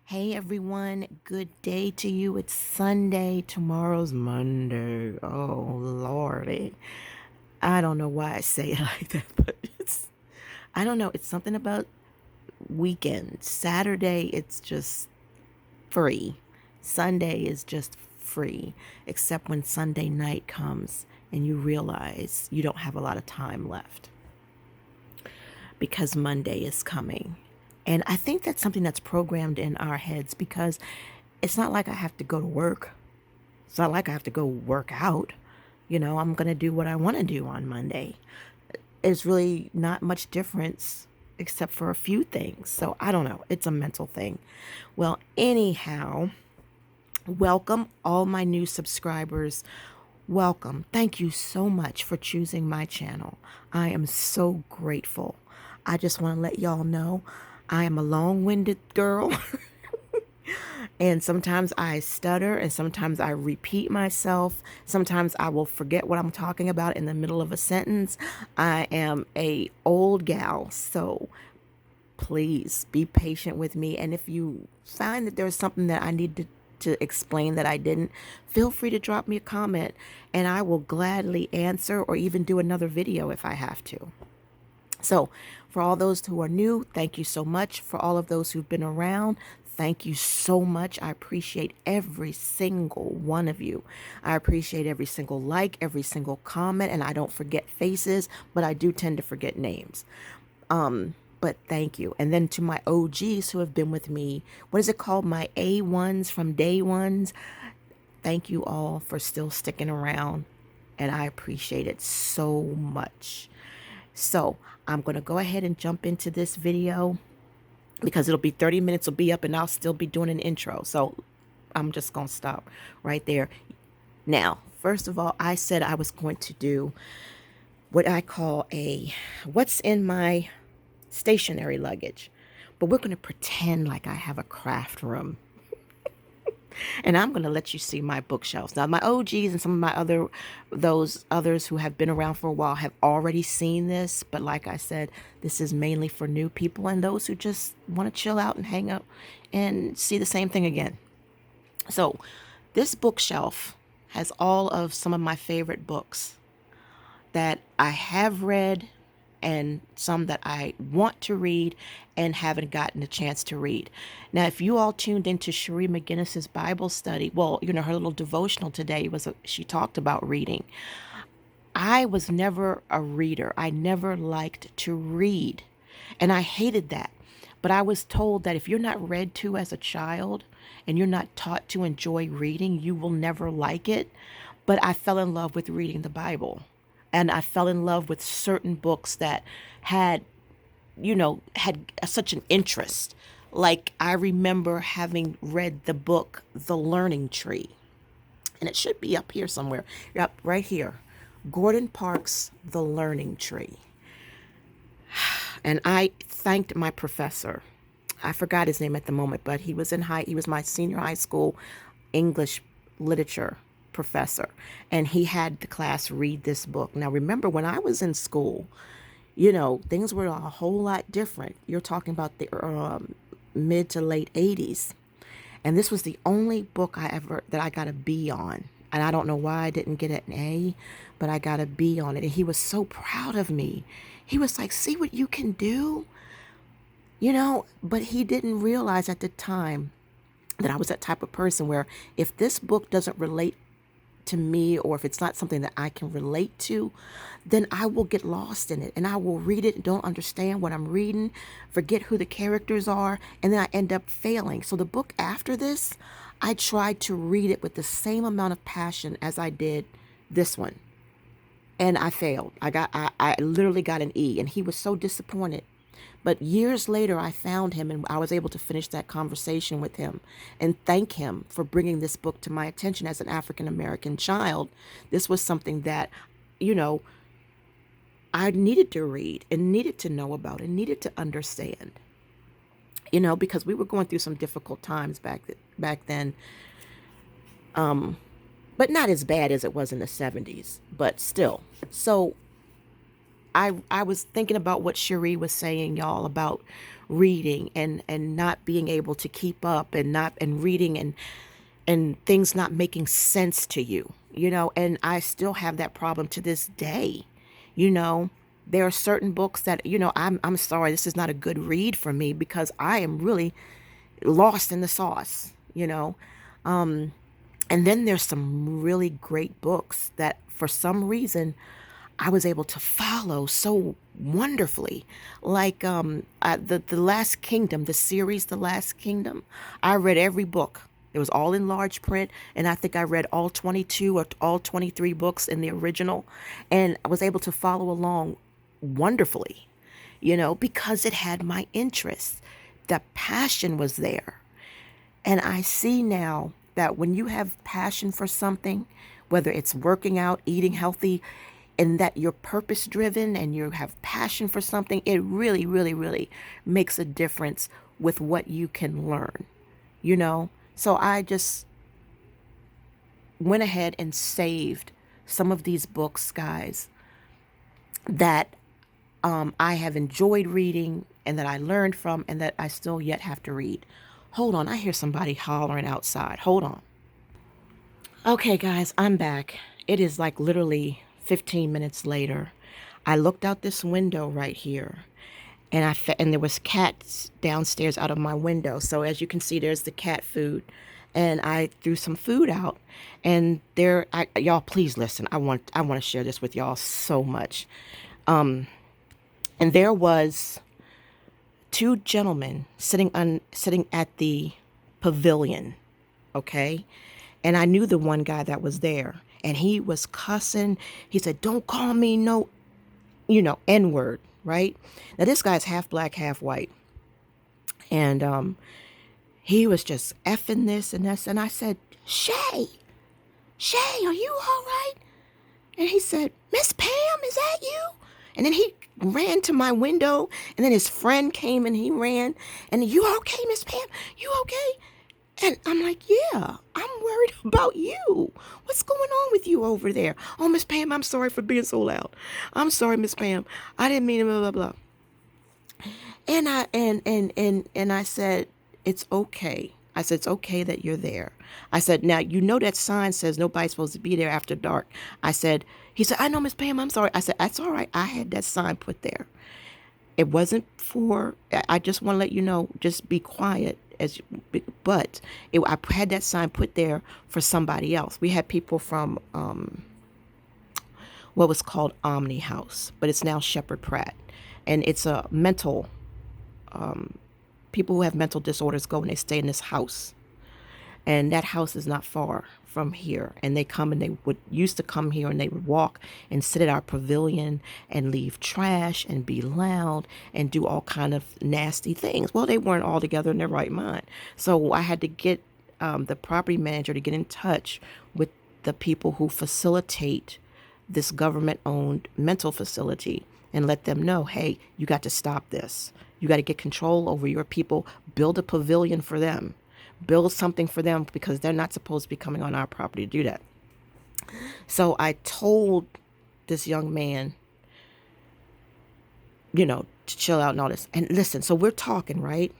Hey everyone, good day to you. It's Sunday. Tomorrow's Monday. Oh Lordy. I don't know why I say it like that, but I don't know. It's something about weekend. Saturday, it's just free. Sunday is just free, except when Sunday night comes and you realize you don't have a lot of time left because Monday is coming. And I think that's something that's programmed in our heads because it's not like I have to go to work. It's not like I have to go work out. I'm going to do what I want to do on Monday. It's really not much difference except for a few things. So I don't know. It's a mental thing. Well, anyhow, welcome all my new subscribers. Welcome. Thank you so much for choosing my channel. I am so grateful. I just want to let y'all know I am a long-winded girl. And sometimes I stutter and sometimes I repeat myself. Sometimes I will forget what I'm talking about in the middle of a sentence. I am a old gal, so please be patient with me. And if you find that there's something that I need to explain that I didn't, feel free to drop me a comment and I will gladly answer or even do another video if I have to. So, for all those who are new, thank you so much. For all of those who've been around, thank you so much. I appreciate every single one of you. I appreciate every single like, every single comment, and I don't forget faces, but I do tend to forget names. But thank you. And then to my OGs who have been with me, what is it called? My A1s from day ones. Thank you all for still sticking around, and I appreciate it so much. So I'm going to go ahead and jump into this video because it'll be 30 minutes will be up and I'll still be doing an intro. So I'm just going to stop right there. Now, first of all, I said I was going to do what I call what's in my stationary luggage, but we're going to pretend like I have a craft room. And I'm going to let you see my bookshelves. Now, my OGs and some of my those others who have been around for a while have already seen this. But like I said, this is mainly for new people and those who just want to chill out and hang out and see the same thing again. So this bookshelf has all of some of my favorite books that I have read and some that I want to read and haven't gotten a chance to read. Now, if you all tuned into Cherie McGinnis's Bible study, well, her little devotional today she talked about reading. I was never a reader. I never liked to read, and I hated that. But I was told that if you're not read to as a child and you're not taught to enjoy reading, you will never like it. But I fell in love with reading the Bible. And I fell in love with certain books that had such an interest. Like I remember having read the book, The Learning Tree. And it should be up here somewhere. Yep, right here. Gordon Parks' The Learning Tree. And I thanked my professor. I forgot his name at the moment, but he was my senior high school English literature professor, and he had the class read this book. Now, remember, when I was in school, things were a whole lot different. You're talking about the mid to late 80s. And this was the only book that I got a B on. And I don't know why I didn't get an A, but I got a B on it. And he was so proud of me. He was like, see what you can do? But he didn't realize at the time that I was that type of person where if this book doesn't relate to me, or if it's not something that I can relate to, then I will get lost in it and I will read it and don't understand what I'm reading, forget who the characters are, and then I end up failing. So the book after this, I tried to read it with the same amount of passion as I did this one. And I failed. I literally got an E, and he was so disappointed. But years later, I found him and I was able to finish that conversation with him and thank him for bringing this book to my attention as an African American child. This was something that, I needed to read and needed to know about and needed to understand, because we were going through some difficult times back then. But not as bad as it was in the 70s, but still. So I was thinking about what Cherie was saying, y'all, about reading and not being able to keep up and reading and things not making sense to you, and I still have that problem to this day. You know, there are certain books that, I'm sorry, this is not a good read for me because I am really lost in the sauce, And then there's some really great books that for some reason I was able to follow so wonderfully. Like the Last Kingdom, the series The Last Kingdom. I read every book. It was all in large print, and I think I read all 22 or all 23 books in the original, and I was able to follow along wonderfully, because it had my interest. The passion was there. And I see now that when you have passion for something, whether it's working out, eating healthy, and that you're purpose driven and you have passion for something, it really, really, really makes a difference with what you can learn, So I just went ahead and saved some of these books, guys, that I have enjoyed reading and that I learned from and that I still yet have to read. Hold on, I hear somebody hollering outside. Hold on. Okay, guys, I'm back. It is like literally 15 minutes later. I looked out this window right here, and and there was cats downstairs out of my window. So as you can see, there's the cat food, and I threw some food out. And y'all, please listen. I want to share this with y'all so much. And there was two gentlemen sitting at the pavilion, okay? And I knew the one guy that was there, and he was cussing. He said, "Don't call me no, N-word," right? Now this guy's half black, half white. And he was just effing this and this, and I said, Shay, are you all right? And he said, "Miss Pam, is that you?" And then he ran to my window, and then his friend came and he ran. And, "You okay, Miss Pam? You okay?" And I'm like, "Yeah, I'm worried about you. What's going on with you over there?" "Oh, Miss Pam, I'm sorry for being so loud. I'm sorry, Miss Pam. I didn't mean blah, blah, blah." And I said, "It's okay." I said, "It's okay that you're there." I said, "Now, that sign says nobody's supposed to be there after dark." He said, "I know, Miss Pam, I'm sorry." I said, "That's all right. I had that sign put there. It wasn't I just want to let you know, just be quiet." I had that sign put there for somebody else. We had people from what was called Omni House, but it's now Shepherd Pratt. And it's a people who have mental disorders go and they stay in this house. And that house is not far from here. And they come and they used to come here and they would walk and sit at our pavilion and leave trash and be loud and do all kind of nasty things. Well, they weren't all together in their right mind. So I had to get the property manager to get in touch with the people who facilitate this government-owned mental facility and let them know, "Hey, you got to stop this. You got to get control over your people. Build a pavilion for them. Build something for them because they're not supposed to be coming on our property to do that." So I told this young man, to chill out and all this. And listen, so we're talking, right?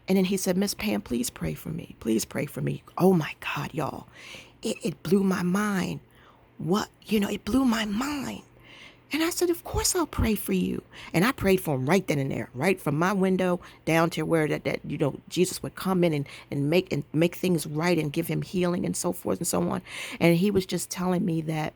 And then he said, "Miss Pam, please pray for me. Please pray for me." Oh my God, y'all. It blew my mind. It blew my mind. And I said, "Of course I'll pray for you." And I prayed for him right then and there, right from my window down to where that Jesus would come in and make things right and give him healing and so forth and so on. And he was just telling me that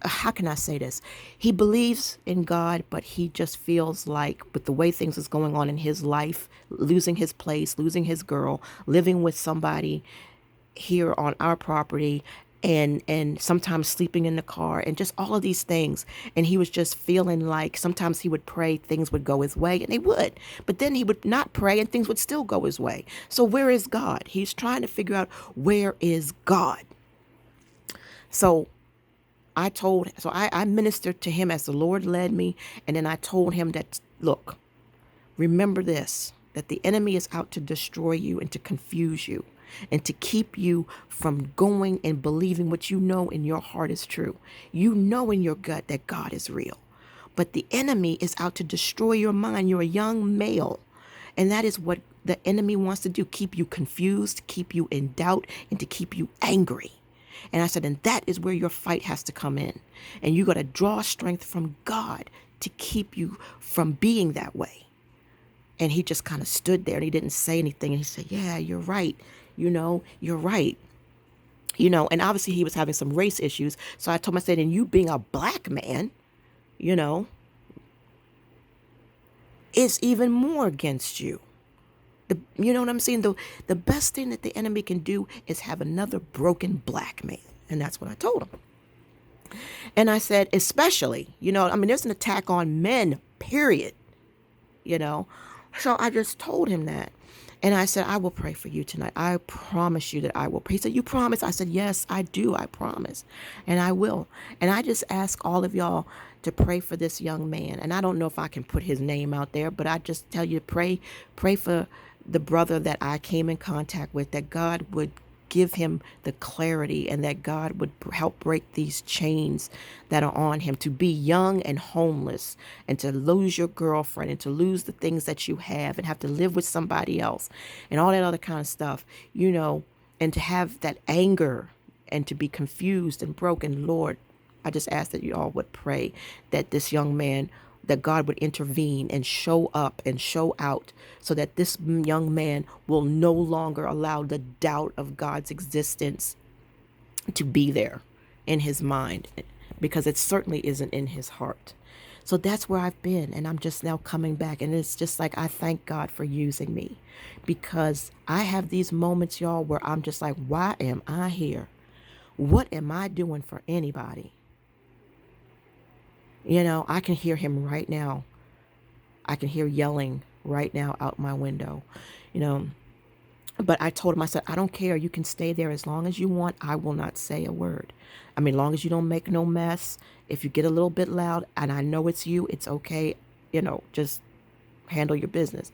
how can I say this? He believes in God, but he just feels like with the way things is going on in his life, losing his place, losing his girl, living with somebody here on our property, and sometimes sleeping in the car and just all of these things. And he was just feeling like sometimes he would pray, things would go his way, and they would. But then he would not pray and things would still go his way. So where is God? He's trying to figure out, where is God? So I ministered to him as the Lord led me. And then I told him that, "Look, remember this, that the enemy is out to destroy you and to confuse you. and to keep you from going and believing what you know in your heart is true. You know in your gut that God is real. But the enemy is out to destroy your mind. You're a young male. And that is what the enemy wants to do, keep you confused, keep you in doubt, and to keep you angry. And I said, and that is where your fight has to come in. And you got to draw strength from God to keep you from being that way. And he just kind of stood there and he didn't say anything. And he said, yeah, you're right. You're right. And obviously he was having some race issues. So I told him, I said, and you being a black man, you know, it's even more against you. You know what I'm saying? The best thing that the enemy can do is have another broken black man. And that's what I told him. And I said, especially, there's an attack on men, period. So I just told him that. And I said, I will pray for you tonight. I promise you that I will pray. He said, you promise? I said, yes, I do. I promise. And I will. And I just ask all of y'all to pray for this young man. And I don't know if I can put his name out there, but I just tell you to pray for the brother that I came in contact with, that God would give him the clarity and that God would help break these chains that are on him, to be young and homeless and to lose your girlfriend and to lose the things that you have and have to live with somebody else and all that other kind of stuff, and to have that anger and to be confused and broken. Lord, I just ask that you all would pray that this young man, that God would intervene and show up and show out so that this young man will no longer allow the doubt of God's existence to be there in his mind, because it certainly isn't in his heart. So that's where I've been, and I'm just now coming back, and it's just like, I thank God for using me, because I have these moments, y'all, where I'm just like, why am I here? What am I doing for anybody? I can hear him right now. I can hear yelling right now out my window, But I told him, I said, I don't care. You can stay there as long as you want. I will not say a word. As long as you don't make no mess. If you get a little bit loud and I know it's you, it's okay. Just handle your business.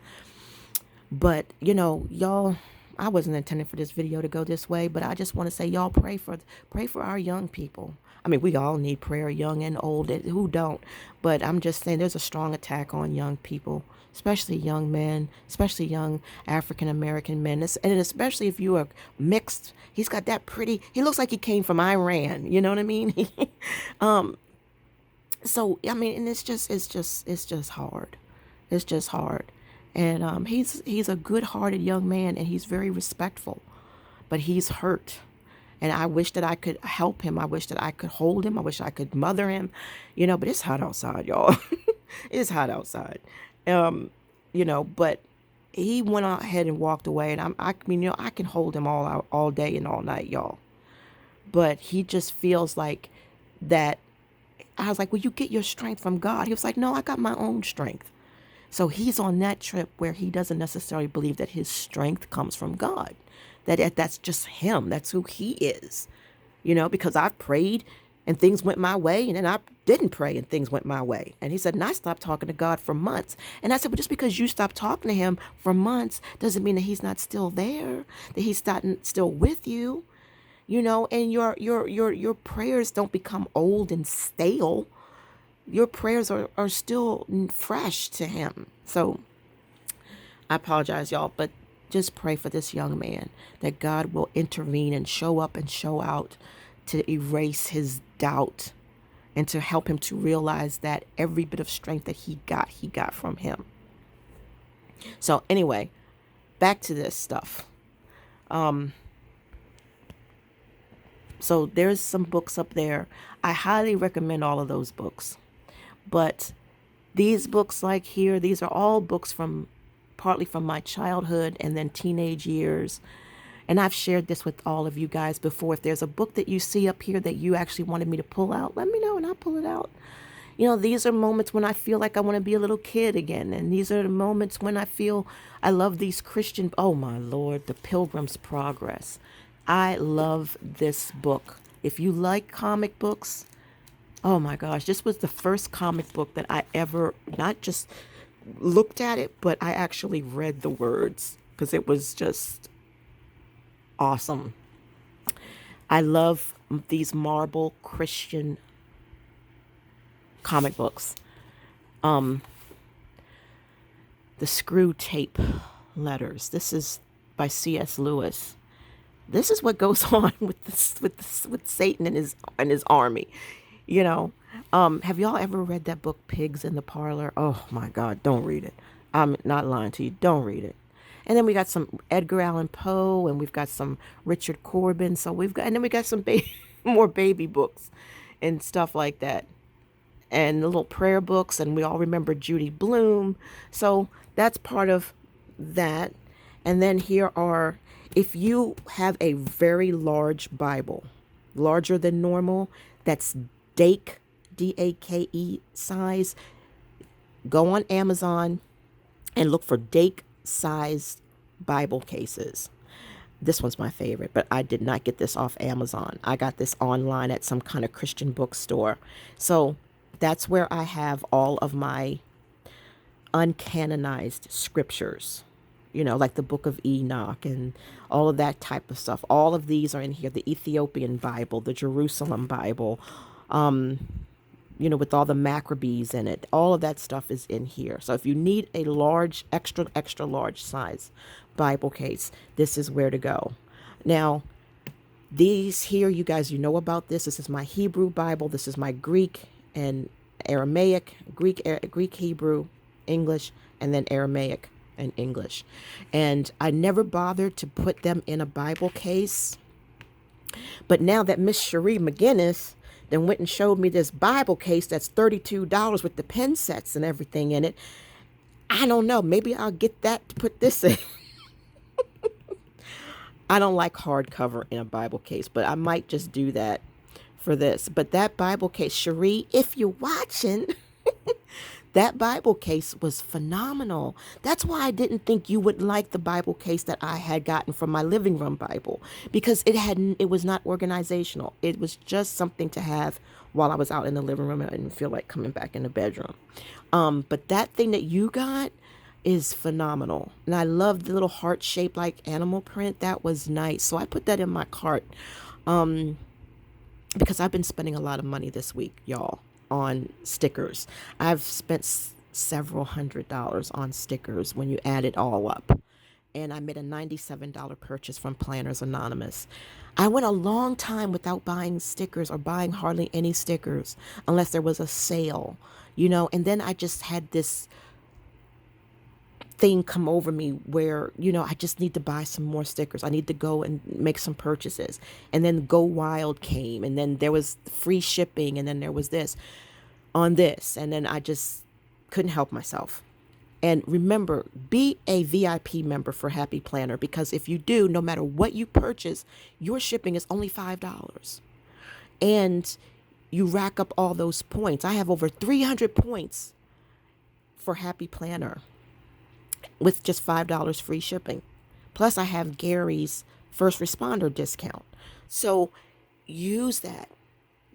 But, y'all, I wasn't intending for this video to go this way, but I just want to say, y'all, pray for our young people. We all need prayer, young and old. Who don't? But I'm just saying, there's a strong attack on young people, especially young men, especially young African-American men. And especially if you are mixed. He's got that he looks like he came from Iran. You know what I mean? So, and it's just hard. It's just hard. And he's a good-hearted young man, and he's very respectful, but he's hurt. And I wish that I could help him. I wish that I could hold him. I wish I could mother him, but it's hot outside, y'all. It's hot outside. But he went ahead and walked away, and I can hold him all day and all night, y'all. But he just feels like that. I was like, well, you get your strength from God. He was like, no, I got my own strength. So he's on that trip where he doesn't necessarily believe that his strength comes from God. That's just him. That's who he is. Because I've prayed and things went my way, and then I didn't pray and things went my way. And he said, and I stopped talking to God for months. And I said, well, just because you stopped talking to him for months doesn't mean that he's not still there, that he's not still with you, and your prayers don't become old and stale. Your prayers are still fresh to him. So I apologize, y'all, but just pray for this young man, that God will intervene and show up and show out to erase his doubt and to help him to realize that every bit of strength that he got from him. So anyway, back to this stuff. So there's some books up there. I highly recommend all of those books. But these books like here, these are all books partly from my childhood and then teenage years. And I've shared this with all of you guys before. If there's a book that you see up here that you actually wanted me to pull out, let me know and I'll pull it out. These are moments when I feel like I want to be a little kid again. And these are the moments when I feel I love these Christian, oh my Lord, the Pilgrim's Progress. I love this book. If you like comic books, oh my gosh, this was the first comic book that I ever not just looked at it, but I actually read the words, because it was just awesome. I love these marble Christian comic books. Um, the Screw Tape Letters. This is by C.S. Lewis. This is what goes on with Satan and his army. You know, have y'all ever read that book, Pigs in the Parlor? Oh my God, don't read it. I'm not lying to you. Don't read it. And then we got some Edgar Allan Poe, and we've got some Richard Corbin. So and then we got some more baby books and stuff like that, and the little prayer books, and we all remember Judy Bloom. So that's part of that. And then here are, if you have a very large Bible, larger than normal, that's Dake, Dake size, go on Amazon and look for Dake sized Bible cases. This one's my favorite, but I did not get this off Amazon. I got this online at some kind of Christian bookstore. So that's where I have all of my uncanonized scriptures, like the book of Enoch and all of that type of stuff. All of these are in here. The Ethiopian Bible, the Jerusalem Bible, with all the Maccabees in it. All of that stuff is in here. So if you need a large, extra, extra large size Bible case, this is where to go. Now, these here, you guys, you know about this. This is my Hebrew Bible. This is my Greek and Aramaic, Greek, Hebrew, English, and then Aramaic and English. And I never bothered to put them in a Bible case. But now that Miss Cherie McGinnis then went and showed me this Bible case that's $32 with the pen sets and everything in it, I don't know. Maybe I'll get that to put this in. I don't like hardcover in a Bible case, but I might just do that for this. But that Bible case, Cherie, if you're watching, that Bible case was phenomenal. That's why I didn't think you would like the Bible case that I had gotten from my living room Bible, because it was not organizational. It was just something to have while I was out in the living room and I didn't feel like coming back in the bedroom. But that thing that you got is phenomenal. And I love the little heart shaped like animal print. That was nice. So I put that in my cart. Because I've been spending a lot of money this week, y'all, on stickers. I've spent several $100s on stickers when you add it all up. And I made a $97 purchase from Planners Anonymous. I went a long time without buying stickers or buying hardly any stickers unless there was a sale, and then I just had this thing come over me where, I just need to buy some more stickers. I need to go and make some purchases. And then Go Wild came, and then there was free shipping, and then there was this on this, and then I just couldn't help myself. And remember, be a VIP member for Happy Planner, because if you do, no matter what you purchase, your shipping is only $5. And you rack up all those points. I have over 300 points for Happy Planner with just $5 free shipping. Plus, I have Gary's first responder discount. So use that.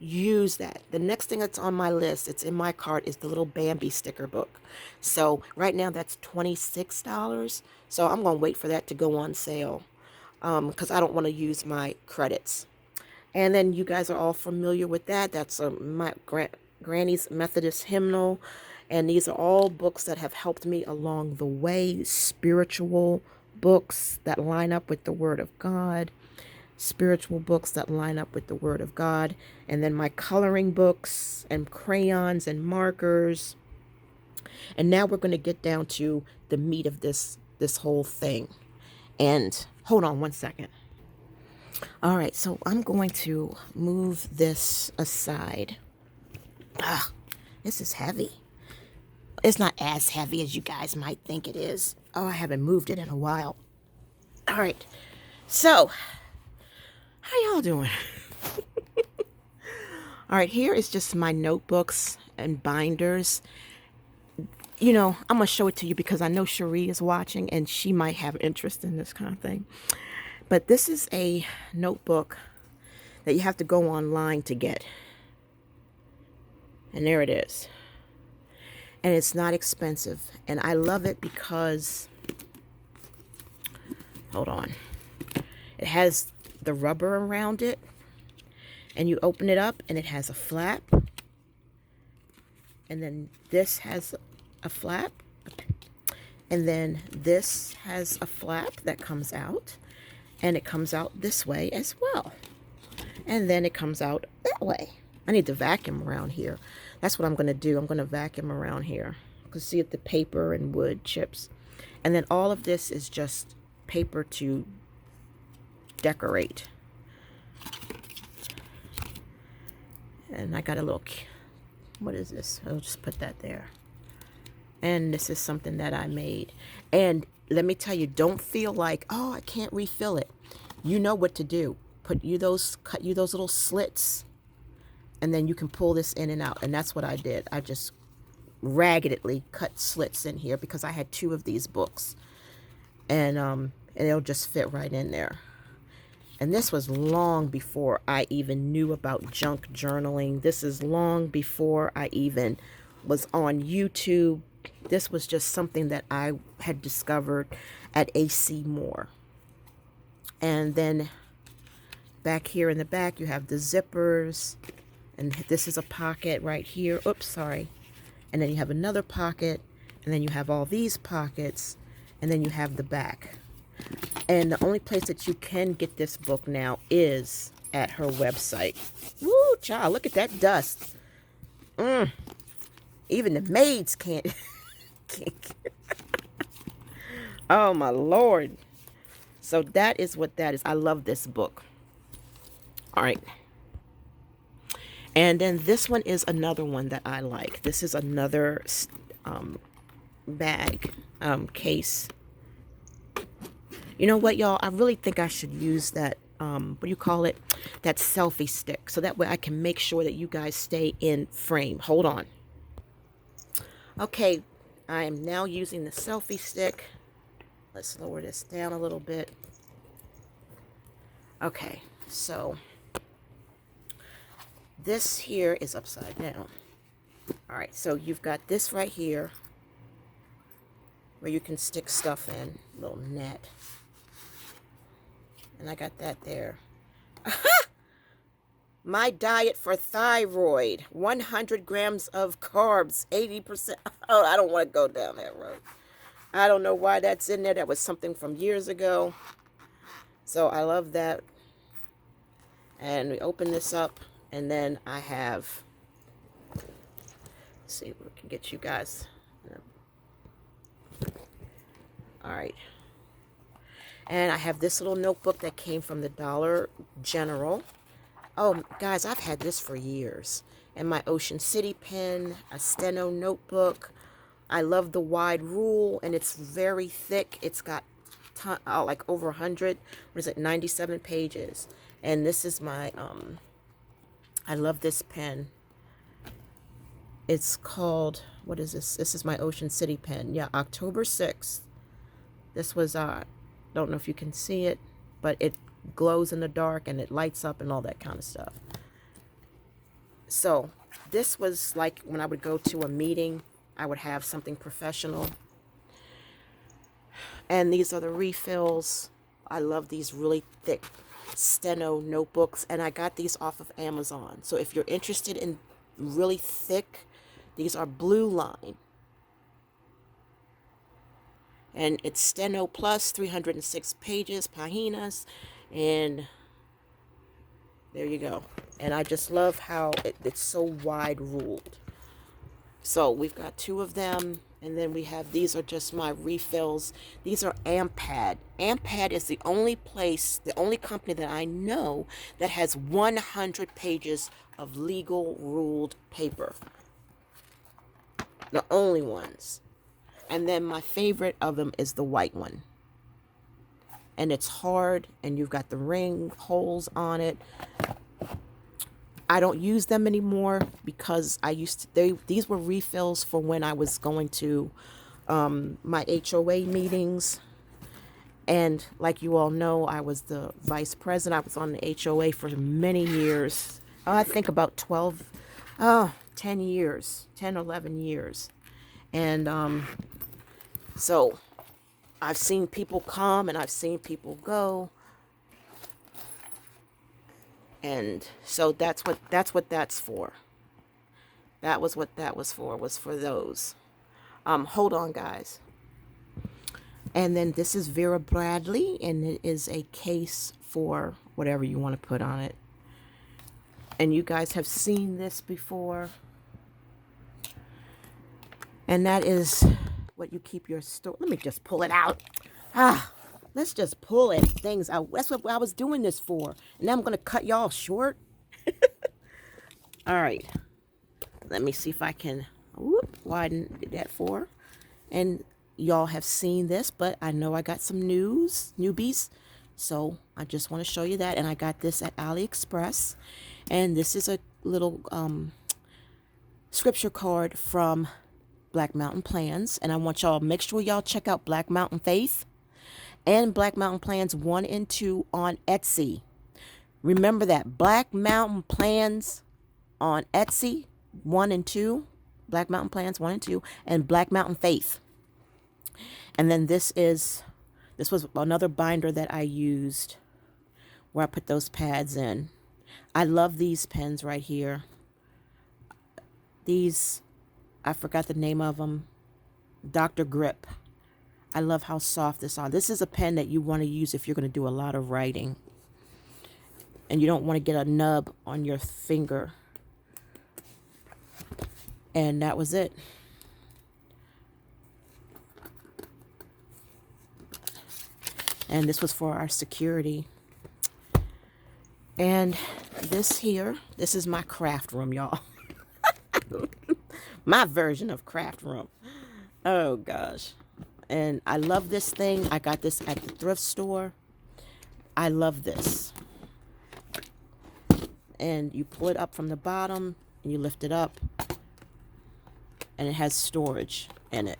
Use that. The next thing that's on my list, it's in my cart, is the little Bambi sticker book. So right now that's $26. So I'm going to wait for that to go on sale because I don't want to use my credits. And then you guys are all familiar with that. That's my Granny's Methodist Hymnal. And these are all books that have helped me along the way. Spiritual books that line up with the Word of God. Spiritual books that line up with the Word of God. And then my coloring books and crayons and markers. And now we're going to get down to the meat of this whole thing. And hold on one second. All right, so I'm going to move this aside. This is heavy. It's not as heavy as you guys might think it is. Oh, I haven't moved it in a while. All right. So, how y'all doing? All right, here is just my notebooks and binders. I'm going to show it to you because I know Cherie is watching and she might have interest in this kind of thing. But this is a notebook that you have to go online to get. And there it is. And it's not expensive. And I love it because, hold on. It has the rubber around it, and you open it up and it has a flap, and then this has a flap, and then this has a flap that comes out, and it comes out this way as well, and then it comes out that way. I need to vacuum around here. That's what I'm going to do. I'm going to vacuum around here. You can see it, the paper and wood chips. And then all of this is just paper to decorate. And I got a little, what is this? I'll just put that there. And this is something that I made. And let me tell you, don't feel like, oh, I can't refill it. You know what to do. Cut you those little slits, and then you can pull this in and out. And that's what I did. I just raggedly cut slits in here because I had 2 of these books, and it'll just fit right in there. And this was long before I even knew about junk journaling. This is long before I even was on YouTube. This was just something that I had discovered at AC Moore. And then back here in the back, you have the zippers. And this is a pocket right here. Oops, sorry. And then you have another pocket. And then you have all these pockets. And then you have the back. And the only place that you can get this book now is at her website. Woo, child, look at that dust. Even the maids can't. Oh, my Lord. So that is what that is. I love this book. All right. And then this one is another one that I like. This is another bag, case. You know what, y'all? I really think I should use that, what do you call it? That selfie stick. So that way I can make sure that you guys stay in frame. Hold on. Okay, I am now using the selfie stick. Let's lower this down a little bit. Okay, so this here is upside down. All right, so you've got this right here where you can stick stuff in, little net. And I got that there. My diet for thyroid, 100 grams of carbs, 80%. Oh, I don't want to go down that road. I don't know why that's in there. That was something from years ago. So I love that. And we open this up, and then I have, let's see if we can get you guys. All right. And I have this little notebook that came from the Dollar General. Oh, guys, I've had this for years. And my Ocean City pen, a steno notebook. I love the wide rule, and it's very thick. It's got like over 100, what is it, 97 pages. And this is my, I love this pen. It's called, what is this? This is my Ocean City pen. Yeah, October 6th. This was, don't know if you can see it, but it glows in the dark and it lights up and all that kind of stuff. So this was like when I would go to a meeting, I would have something professional. And these are the refills. I love these really thick steno notebooks, and I got these off of Amazon. So if you're interested in really thick, these are Blue Line. And it's Steno Plus, 306 pages, paginas, and there you go. And I just love how it's so wide ruled. So we've got 2 of them, and then we have, these are just my refills. These are AmpPad. AmpPad is the only place, the only company that I know that has 100 pages of legal ruled paper. The only ones. And then my favorite of them is the white one. And it's hard, and you've got the ring holes on it. I don't use them anymore because I used to, these were refills for when I was going to my HOA meetings. And like you all know, I was the vice president. I was on the HOA for many years. I think about 10 years, 10, 11 years. And so I've seen people come and I've seen people go. And so that's for. That was what that was for those. Hold on, guys. And then this is Vera Bradley, and it is a case for whatever you want to put on it. And you guys have seen this before. And that is what you keep your store. Let me just pull it out. Let's just pull it things out. That's what I was doing this for. And now I'm going to cut y'all short. All right. Let me see if I can widen that for. And y'all have seen this, but I know I got some newbies. So I just want to show you that. And I got this at AliExpress. And this is a little scripture card from Black Mountain Plans. And I want y'all, make sure y'all check out Black Mountain Faith and Black Mountain Plans 1 and 2 on Etsy. Remember that. Black Mountain Plans on Etsy 1 and 2. Black Mountain Plans 1 and 2. And Black Mountain Faith. And then this was another binder that I used where I put those pads in. I love these pens right here. These, I forgot the name of them. Dr. Grip. I love how soft this is. This is a pen that you want to use if you're going to do a lot of writing. And you don't want to get a nub on your finger. And that was it. And this was for our security. And this here, this is my craft room, y'all. My version of craft room. Oh, gosh. And I love this thing. I got this at the thrift store. I love this. And you pull it up from the bottom, and you lift it up. And it has storage in it.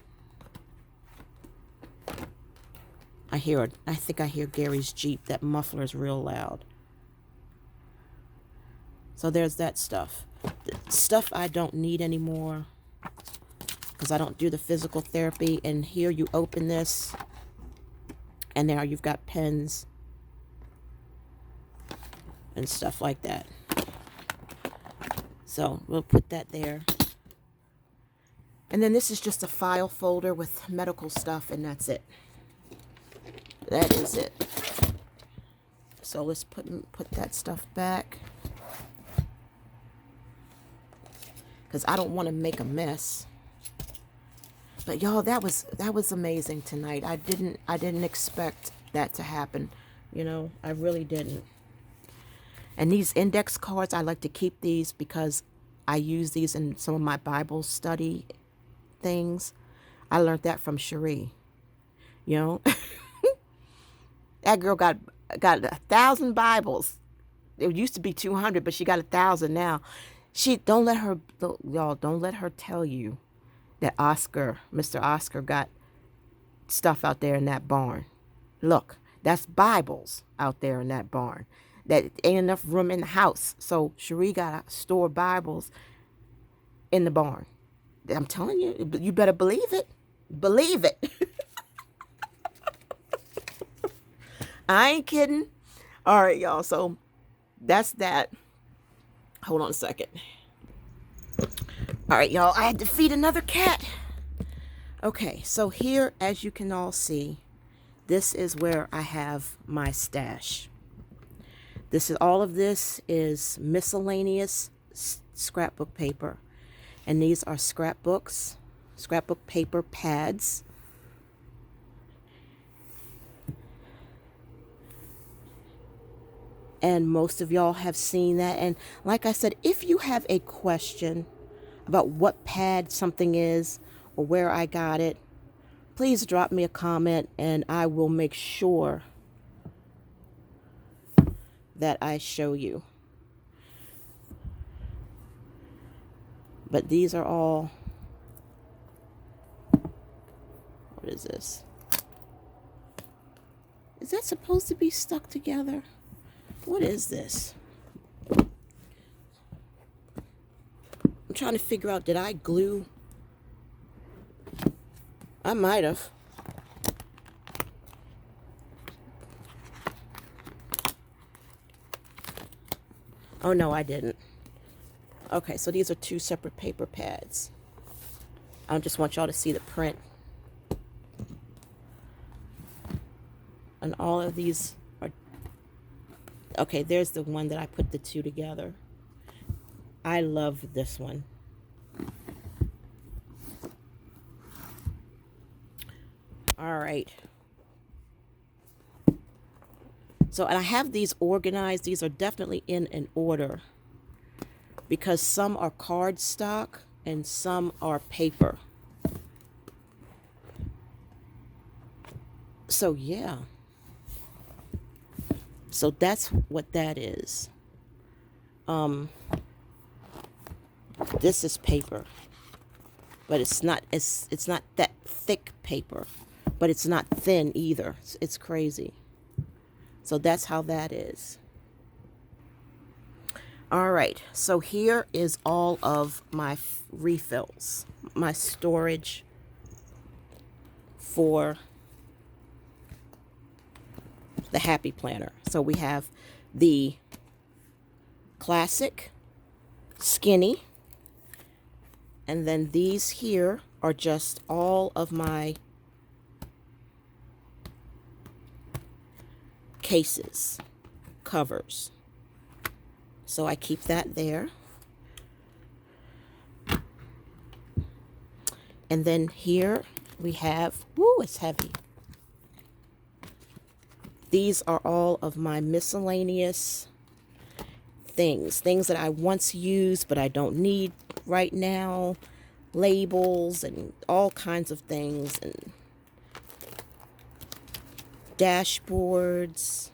I think I hear Gary's Jeep. That muffler is real loud. So there's that stuff. The stuff I don't need anymore because I don't do the physical therapy. And here you open this, and now you've got pens and stuff like that. So we'll put that there. And then this is just a file folder with medical stuff, and that's it. That is it. So let's put that stuff back, because I don't want to make a mess. But y'all, that was amazing tonight. I didn't expect that to happen. You know, I really didn't. And these index cards, I like to keep these because I use these in some of my Bible study things. I learned that from Cherie. You know, that girl got 1,000 Bibles. It used to be 200, but she got 1,000 now. Don't let her tell you that Mr. Oscar got stuff out there in that barn. Look, that's Bibles out there in that barn. That ain't enough room in the house. So Cherie got to store Bibles in the barn. I'm telling you, you better believe it. Believe it. I ain't kidding. All right, y'all. So that's that. Hold on a second. All right, y'all. I had to feed another cat. Okay, so here, as you can all see, this is where I have my stash. All of this is miscellaneous scrapbook paper. And these are scrapbook paper pads. And most of y'all have seen that. And like I said, if you have a question about what pad something is or where I got it, please drop me a comment and I will make sure that I show you. But these are all, what is this? Is that supposed to be stuck together? What is this? I'm trying to figure out, did I glue? I might have. Oh, no, I didn't. Okay, so these are two separate paper pads. I just want y'all to see the print. And all of these are... Okay, there's the one that I put the two together. I love this one. All right. So, and I have these organized. These are definitely in an order because some are cardstock and some are paper. So, yeah. So that's what that is. This is paper, but it's not that thick paper, but it's not thin either. It's crazy. So that's how that is. All right, so here is all of my refills, my storage for the Happy Planner. So we have the classic, skinny, and then these here are just all of my cases, covers. So I keep that there. And then here we have, woo, it's heavy. These are all of my miscellaneous things that I once used but I don't need right now. Labels and all kinds of things, and dashboards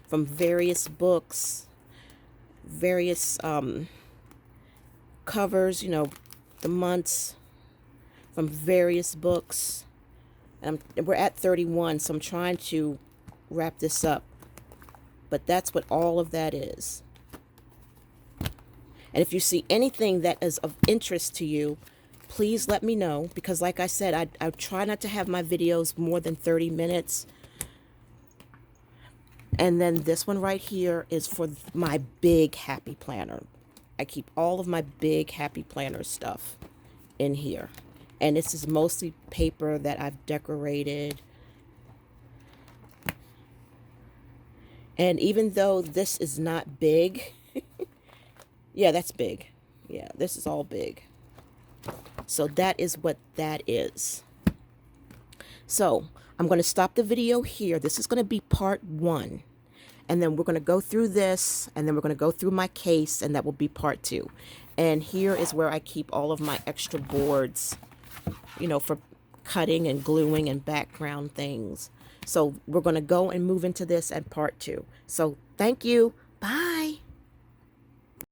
from various books, various covers, you know, the months from various books. And we're at 31, so I'm trying to wrap this up. But that's what all of that is. And if you see anything that is of interest to you, please let me know. Because like I said, I try not to have my videos more than 30 minutes. And then this one right here is for my big Happy Planner. I keep all of my big Happy Planner stuff in here. And this is mostly paper that I've decorated. And even though this is not big, yeah, that's big. Yeah, this is all big. So that is what that is. So I'm going to stop the video here. This is going to be part 1. And then we're going to go through this, and then we're going to go through my case, and that will be part 2. And here is where I keep all of my extra boards, you know, for cutting and gluing and background things. So we're going to go and move into this at part 2. So thank you. Bye.